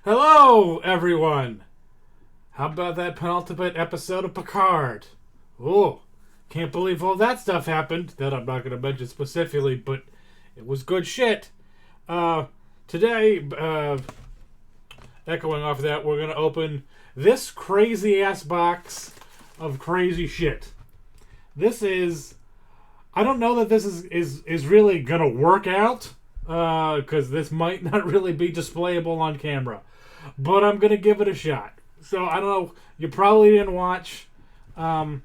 Hello, everyone! How about that penultimate episode of Picard? Oh, can't believe all that stuff happened. That I'm not going to mention specifically, but it was good shit. Uh, today, echoing off of that, we're going to open this crazy ass box of crazy shit. This is. I don't know that this is really going to work out, because this might not really be displayable on camera. But I'm going to give it a shot. So, I don't know. You probably didn't watch that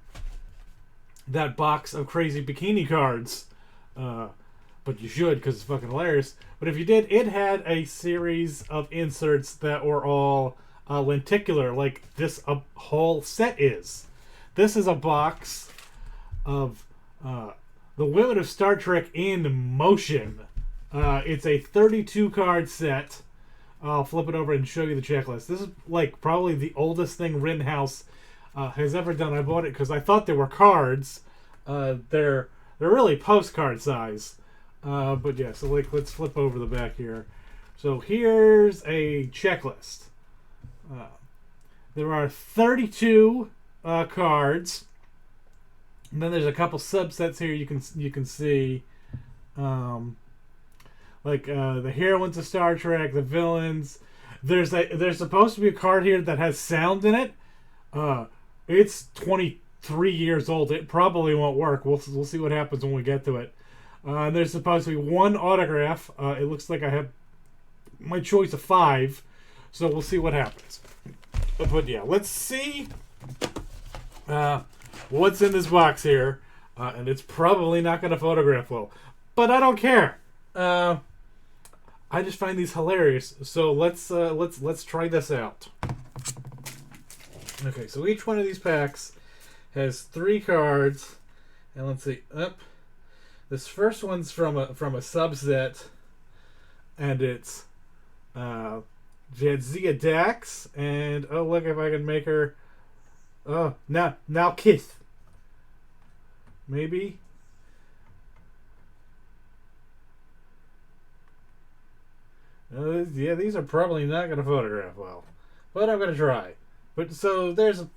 box of crazy bikini cards. But you should, because it's fucking hilarious. But if you did, it had a series of inserts that were all lenticular, like this whole set is. This is a box of the Women of Star Trek in Motion. It's a 32 card set. I'll flip it over and show you the checklist. This is like probably the oldest thing Rittenhouse has ever done. I bought it because I thought they were cards. They're really postcard size. But yeah, so like let's flip over the back here. So here's a checklist. There are 32 cards. And then there's a couple subsets here you can see. The heroines of Star Trek, the villains. There's supposed to be a card here that has sound in it. It's 23 years old. It probably won't work. We'll see what happens when we get to it. There's supposed to be one autograph. It looks like I have my choice of 5, so we'll see what happens. But yeah, let's see what's in this box here. And it's probably not going to photograph well, but I don't care. I just find these hilarious. So let's try this out. Okay, so each one of these packs has 3 cards, and let's see. This first one's from a subset, and it's Jadzia Dax, and oh look if I can make her. Oh now Kith. Maybe. Yeah, these are probably not going to photograph well, but I'm going to try. But so there's a.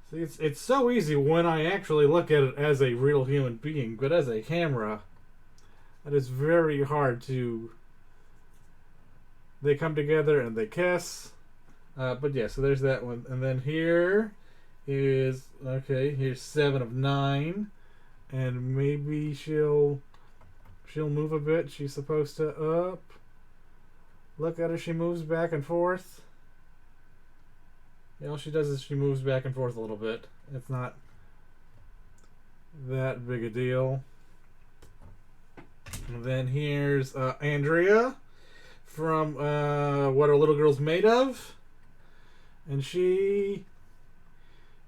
See, it's so easy when I actually look at it as a real human being, but as a camera, it is very hard to. They come together and they kiss. But yeah, so there's that one, and then here is here's 7 of 9, and maybe she'll move a bit. She's supposed to up. Look at her. She moves back and forth. Yeah, all she does is she moves back and forth a little bit. It's not that big a deal. And then here's Andrea from What Are Little Girls Made Of? And you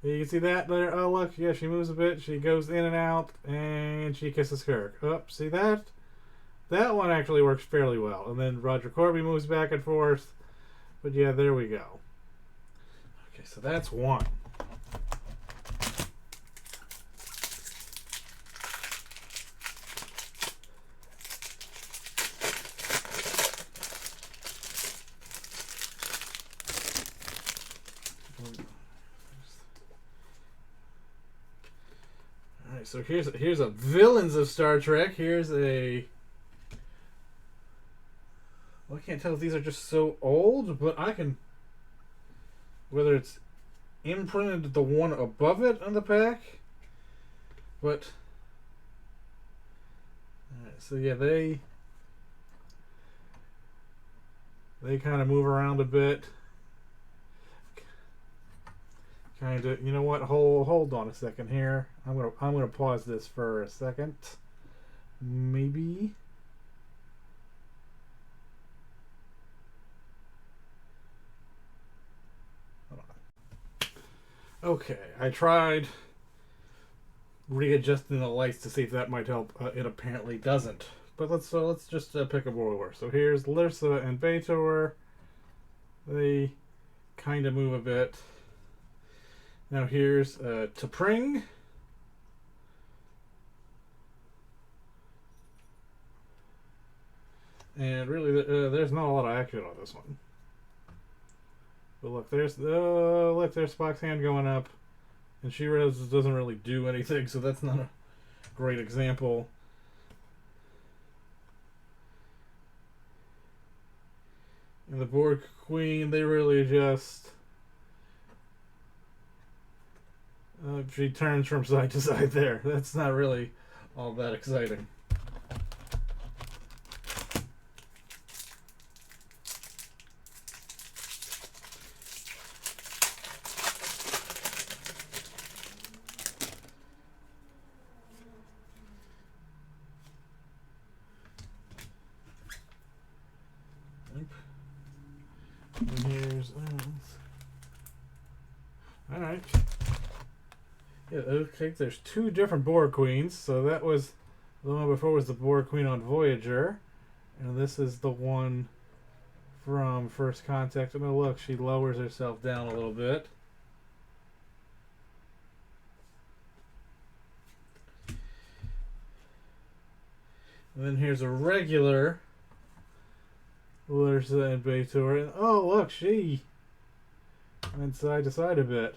can see that there. Oh, look. Yeah, she moves a bit. She goes in and out, and she kisses Kirk. Oh, see that? That one actually works fairly well. And then Roger Corby moves back and forth. But yeah, there we go. Okay, so that's one. Alright, so here's a Villains of Star Trek. Here's a. Well, I can't tell if these are just so old, but I can. Whether it's imprinted the one above it on the pack, but. Alright, so yeah, they kind of move around a bit. Kind of, you know what? Hold on a second here. I'm gonna pause this for a second. Maybe. Okay, I tried readjusting the lights to see if that might help. It apparently doesn't. But let's just pick up where we were. So here's Lyrsa and B'Etor. They kind of move a bit. Now here's T'Pring. And really, there's not a lot of action on this one. But look, there's Spock's hand going up, and she doesn't really do anything, so that's not a great example. And the Borg Queen, they really just she turns from side to side there. That's not really all that exciting. And here's alright. Yeah, okay, there's two different Borg Queens. So that was the one before was the Borg Queen on Voyager. And this is the one from First Contact. And oh look, she lowers herself down a little bit. And then here's a regular Larsa and B'Etor. And oh look, she went side to side a bit.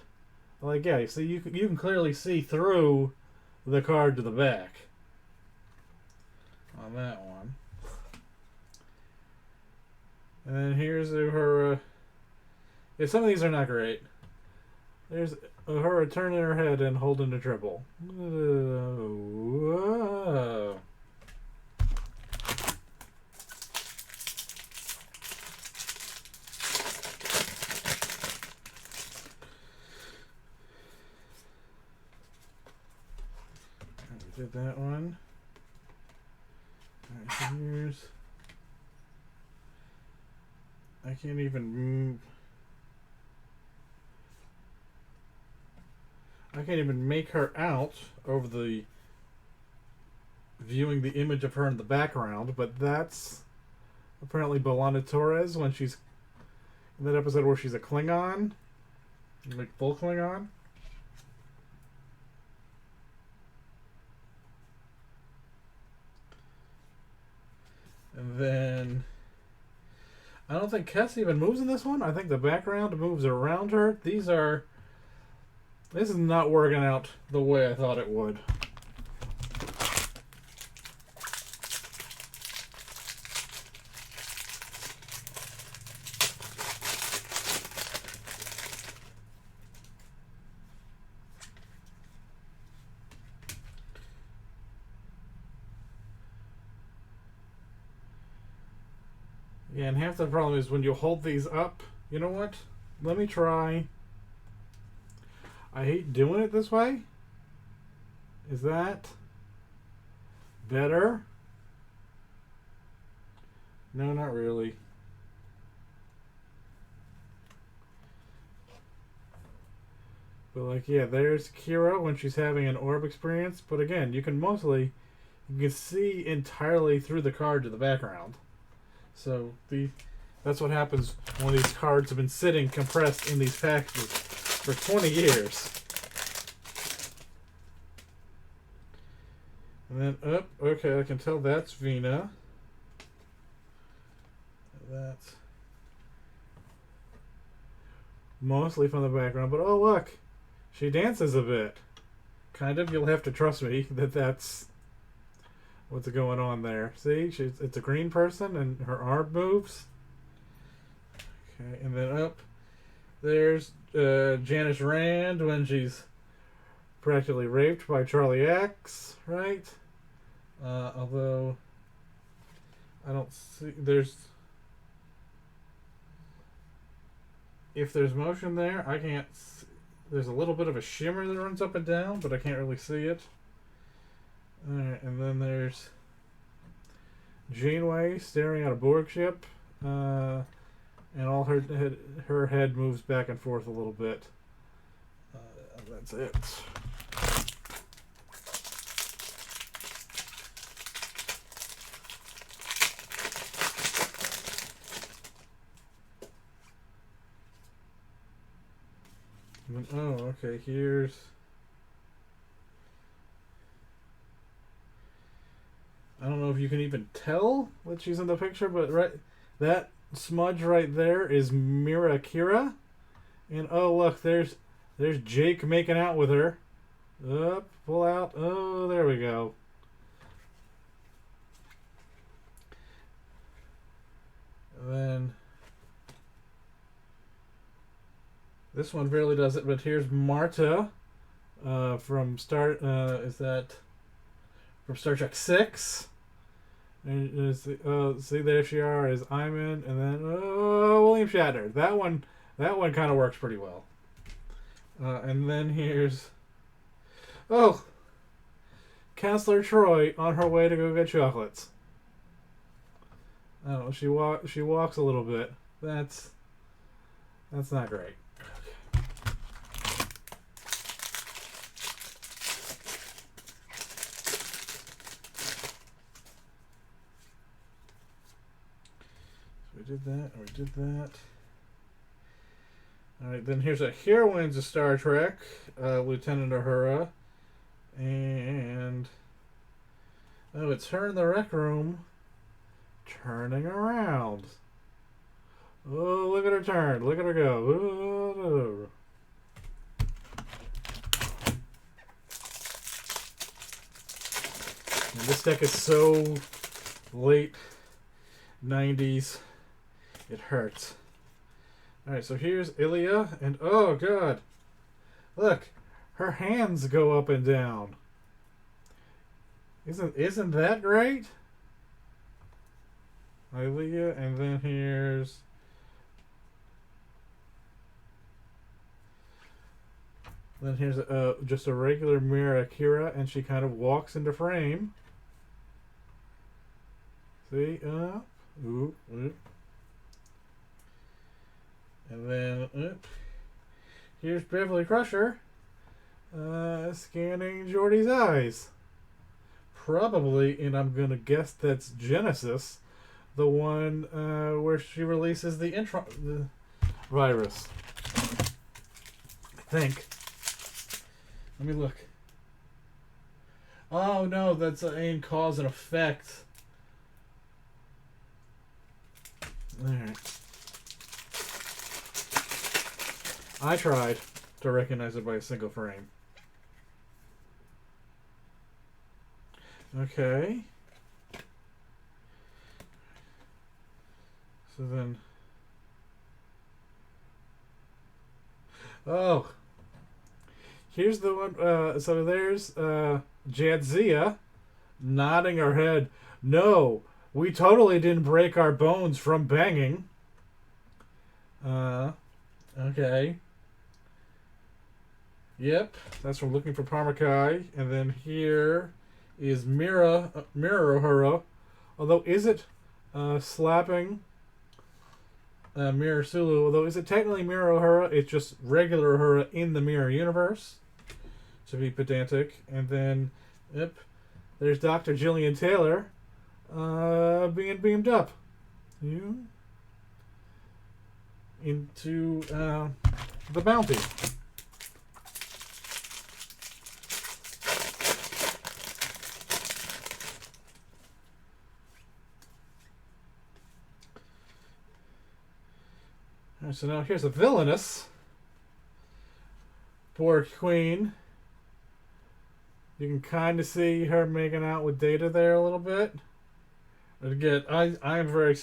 Like, yeah, see, you can clearly see through the card to the back on that one. And then here's her. Yeah, some of these are not great. There's her turning her head and holding the triple. Whoa. Did that one. Alright, here's. I can't even move. I can't even make her out over the viewing the image of her in the background, but that's apparently B'Elanna Torres when she's in that episode where she's a Klingon, like full Klingon. And then I don't think Kess even moves in this one. I think the background moves around her. This is not working out the way I thought it would. Yeah, and half the problem is when you hold these up. You know what? Let me try. I hate doing it this way. Is that better? No, not really. But like, yeah, there's Kira when she's having an orb experience. But again, you can see entirely through the card to the background. So that's what happens when these cards have been sitting compressed in these packages for 20 years. And then okay, I can tell that's Vina. That's mostly from the background, but oh look, she dances a bit. Kind of. You'll have to trust me that that's what's going on there. See, it's a green person and her arm moves. Okay, and then there's Janice Rand when she's practically raped by Charlie X, right? Although I don't see if there's motion there, I can't see. There's a little bit of a shimmer that runs up and down, but I can't really see it. Alright, and then there's Janeway staring at a Borg ship, and all her head moves back and forth a little bit. That's it. And then, okay, here's I don't know if you can even tell that she's in the picture, but that smudge right there is Mira Kira. And oh look, there's Jake making out with her. Up, pull out. Oh, there we go. And then this one barely does it, but here's Marta from Star Trek 6. And see, there she are as Iman, and then William Shatner. That one kind of works pretty well. And then here's Counselor Troy on her way to go get chocolates. Oh, she walks a little bit. That's not great. We did that. Alright, then here's a heroines of Star Trek, Lieutenant Uhura. And it's her in the rec room turning around. Oh, look at her turn. Look at her go. And this deck is so late 90s. It hurts. Alright, so here's Ilya, and oh god. Look, her hands go up and down. Isn't that great? Ilya, and then here's just a regular Mira Kira, and she kind of walks into frame. See? Ooh. And then, here's Beverly Crusher, scanning Geordi's eyes. Probably, and I'm gonna guess that's Genesis, the one where she releases the virus. I think. Let me look. Oh no, that's in cause and effect. Alright. I tried to recognize it by a single frame. Okay. So then... Oh. Here's the one... so there's Jadzia nodding her head. No, we totally didn't break our bones from banging. Okay. Yep, that's from Looking for Parmakai. And then here is Mira Uhura. Although, is it slapping Mira Sulu? Although, is it technically Mira Uhura? It's just regular Uhura in the Mirror universe, to be pedantic. And then, yep, there's Dr. Jillian Taylor being beamed up into the Bounty. Alright, so now here's a villainous Borg Queen. You can kind of see her making out with Data there a little bit. But again, I am very...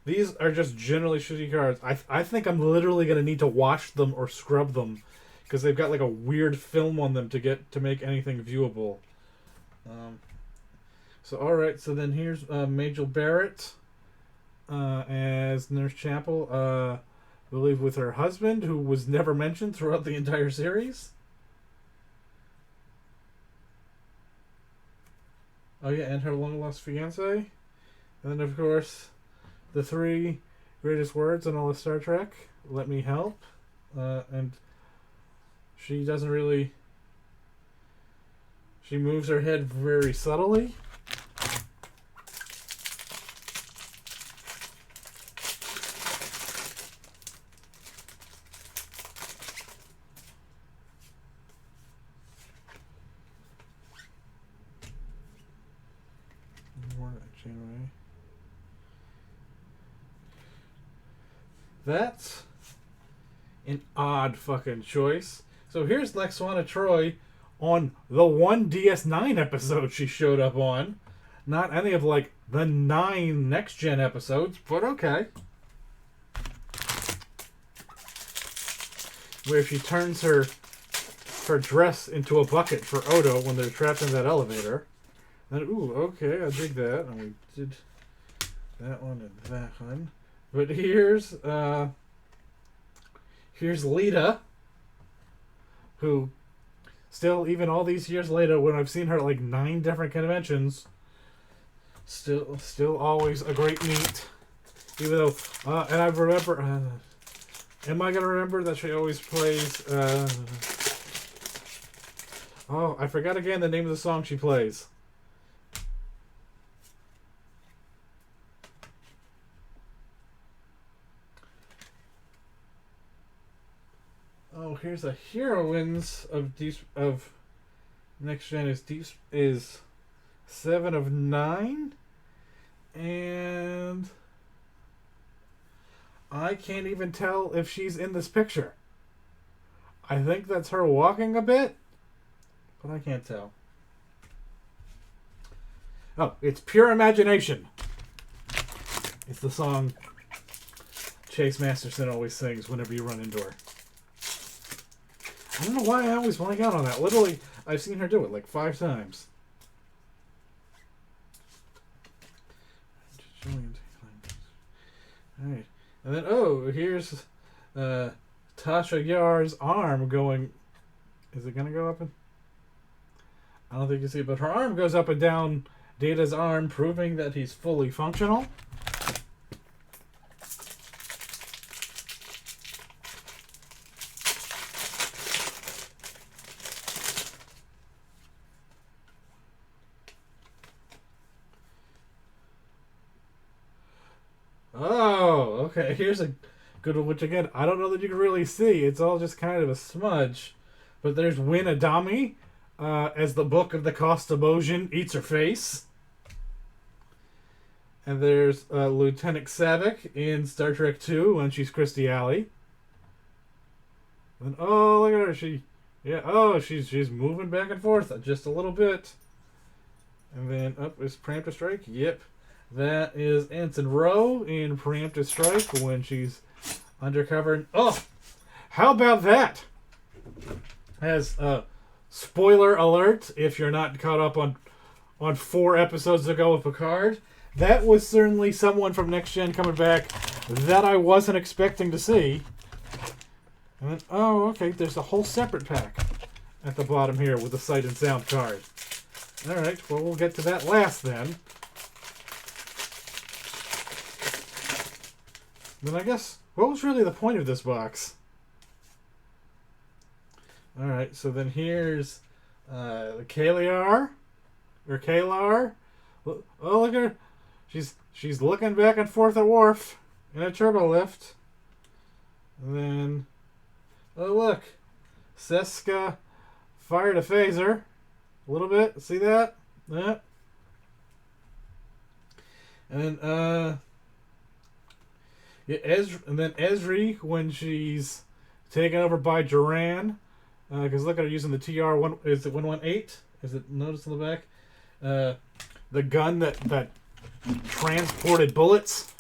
These are just generally shitty cards. I think I'm literally going to need to wash them or scrub them, because they've got like a weird film on them to make anything viewable. So alright, so then here's Majel Barrett as Nurse Chapel, I believe with her husband, who was never mentioned throughout the entire series. Oh yeah, and her long-lost fiancé. And then of course, the 3 greatest words in all of Star Trek. Let me help. And she doesn't really... She moves her head very subtly. That's an odd fucking choice. So here's Lexwana Troy on the one DS9 episode she showed up on. Not any of like the 9 next gen episodes, but okay. Where she turns her dress into a bucket for Odo when they're trapped in that elevator. And ooh, okay, I dig that. And we did that one and that one. But here's Lita, who still, even all these years later, when I've seen her at like 9 different conventions, still always a great meet. Even though, and I remember, am I gonna remember that she always plays? Oh, I forgot again the name of the song she plays. Oh, here's a heroines of next gen is 7 of 9, and I can't even tell if she's in this picture. I think that's her walking a bit, but I can't tell. Oh, it's Pure Imagination. It's the song Chase Masterson always sings whenever you run into her. I don't know why I always blank out on that. Literally, I've seen her do it like 5 times. Alright. And then, oh, here's Tasha Yar's arm going... Is it going to go up and... I don't think you see it, but her arm goes up and down Data's arm, proving that he's fully functional. Oh, okay. Here's a good one, which again, I don't know that you can really see. It's all just kind of a smudge. But there's Win Adami as the Book of the Cost of Motion eats her face. And there's Lieutenant Savick in Star Trek 2 when she's Christy Alley. And oh, look at her. She's moving back and forth just a little bit. And then up is Preemptive Strike. Yep. That is Ensign Rowe in Preemptive Strike when she's undercover. Oh, how about that? As spoiler alert, if you're not caught up on 4 episodes ago of Picard, that was certainly someone from Next Gen coming back that I wasn't expecting to see. And then, oh, okay, there's a whole separate pack at the bottom here with the sight and sound card. All right, well, we'll get to that last then. Then I guess, what was really the point of this box? Alright, so then here's the Kalar. Oh, look at her. She's looking back and forth at Worf in a turbo lift. And then, oh look, Seska fired a phaser. A little bit, see that? Yeah. And then, and then Esri when she's taken over by Duran, because look at her using the TR1. Is it 118? Is it noticed on the back? The gun that transported bullets.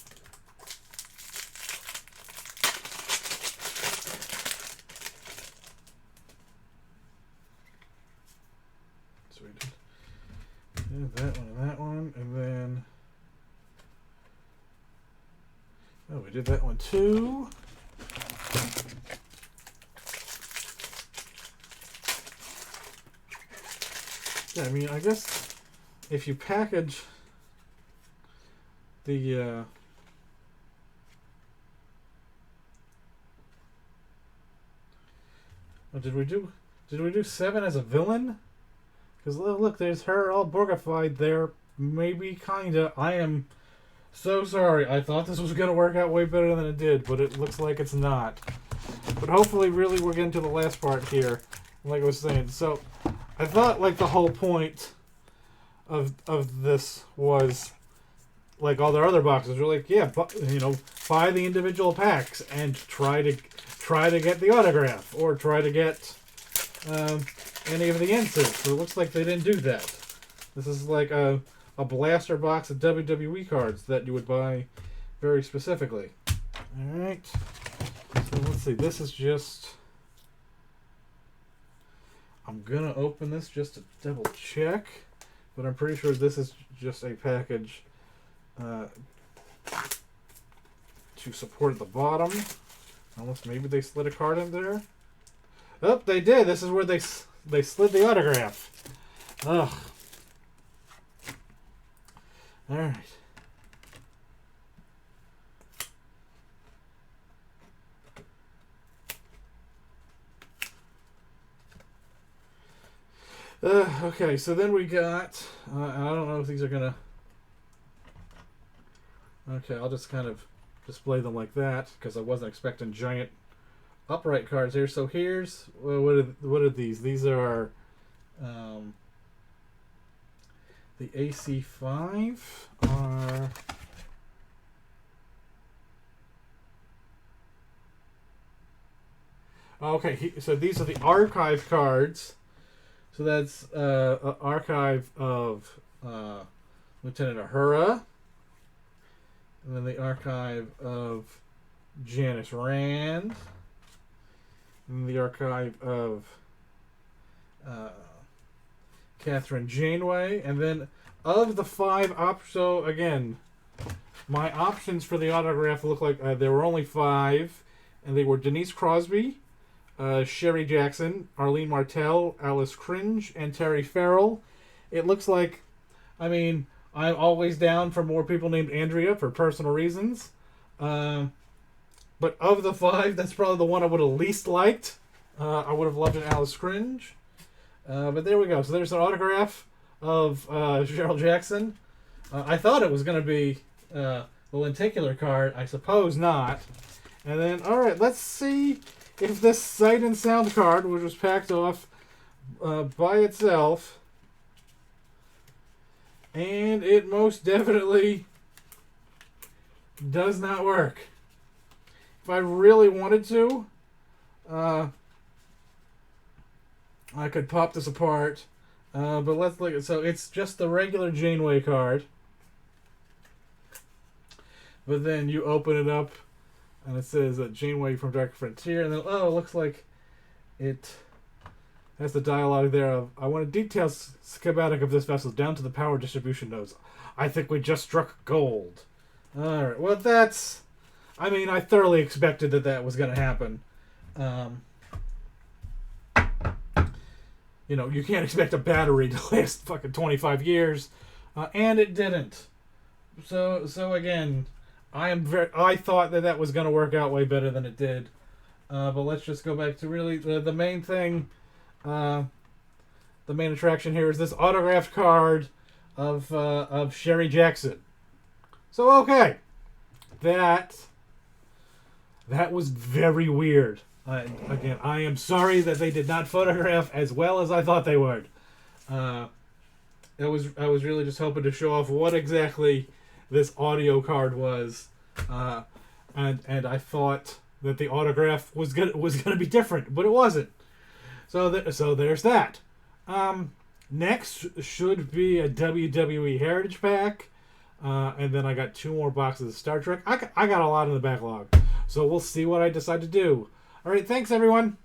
So we did that one, and then. Oh, we did that one too. Yeah, I mean, I guess if you package the oh, did we do 7 as a villain? Because look, there's her all Borgified there. Maybe kinda. I am so sorry. I thought this was going to work out way better than it did, but it looks like it's not. But hopefully, really, we're getting to the last part here. Like I was saying. So, I thought, like, the whole point of this was, like all their other boxes, are like, yeah, buy the individual packs and try to get the autograph or try to get any of the inserts. So it looks like they didn't do that. This is like a blaster box of WWE cards that you would buy very specifically. All right. So let's see. This is just. I'm gonna open this just to double check, but I'm pretty sure this is just a package to support the bottom. Unless maybe they slid a card in there. Oh, they did. This is where they slid the autograph. Ugh. All right. Okay, so then we got, I don't know if these are gonna, okay, I'll just kind of display them like that, because I wasn't expecting giant upright cards here. So here's, what are these? These are the AC5 are, okay, so these are the archive cards. So that's an archive of Lieutenant Uhura, and then the archive of Janice Rand, and the archive of Catherine Janeway, and then of the 5 so again, my options for the autograph look like there were only 5, and they were Denise Crosby, Sherry Jackson, Arlene Martell, Alice Cringe, and Terry Farrell. It looks like, I mean, I'm always down for more people named Andrea for personal reasons. But of the 5, that's probably the one I would have least liked. I would have loved an Alice Cringe. But there we go. So there's an autograph of Cheryl Jackson. I thought it was going to be the lenticular card. I suppose not. And then, alright, let's see if this Sight and Sound card, which was packed off by itself, and it most definitely does not work. If I really wanted to, I could pop this apart, but let's look at, so it's just the regular Janeway card, but then you open it up, and it says Janeway from Dark Frontier, and then, oh, it looks like it has the dialogue there of, I want a detailed schematic of this vessel down to the power distribution nodes. I think we just struck gold. Alright, well that's, I mean, I thoroughly expected that was going to happen. You can't expect a battery to last fucking 25 years, and it didn't. So again, I thought that was going to work out way better than it did. But let's just go back to really the main thing. The main attraction here is this autographed card of Sherry Jackson. So okay, that was very weird. Again, I am sorry that they did not photograph as well as I thought they would. I was really just hoping to show off what exactly this audio card was, and I thought that the autograph was gonna be different, but it wasn't. So there's that. Next should be a WWE Heritage Pack, and then I got 2 more boxes of Star Trek. I got a lot in the backlog, so we'll see what I decide to do. All right, thanks everyone.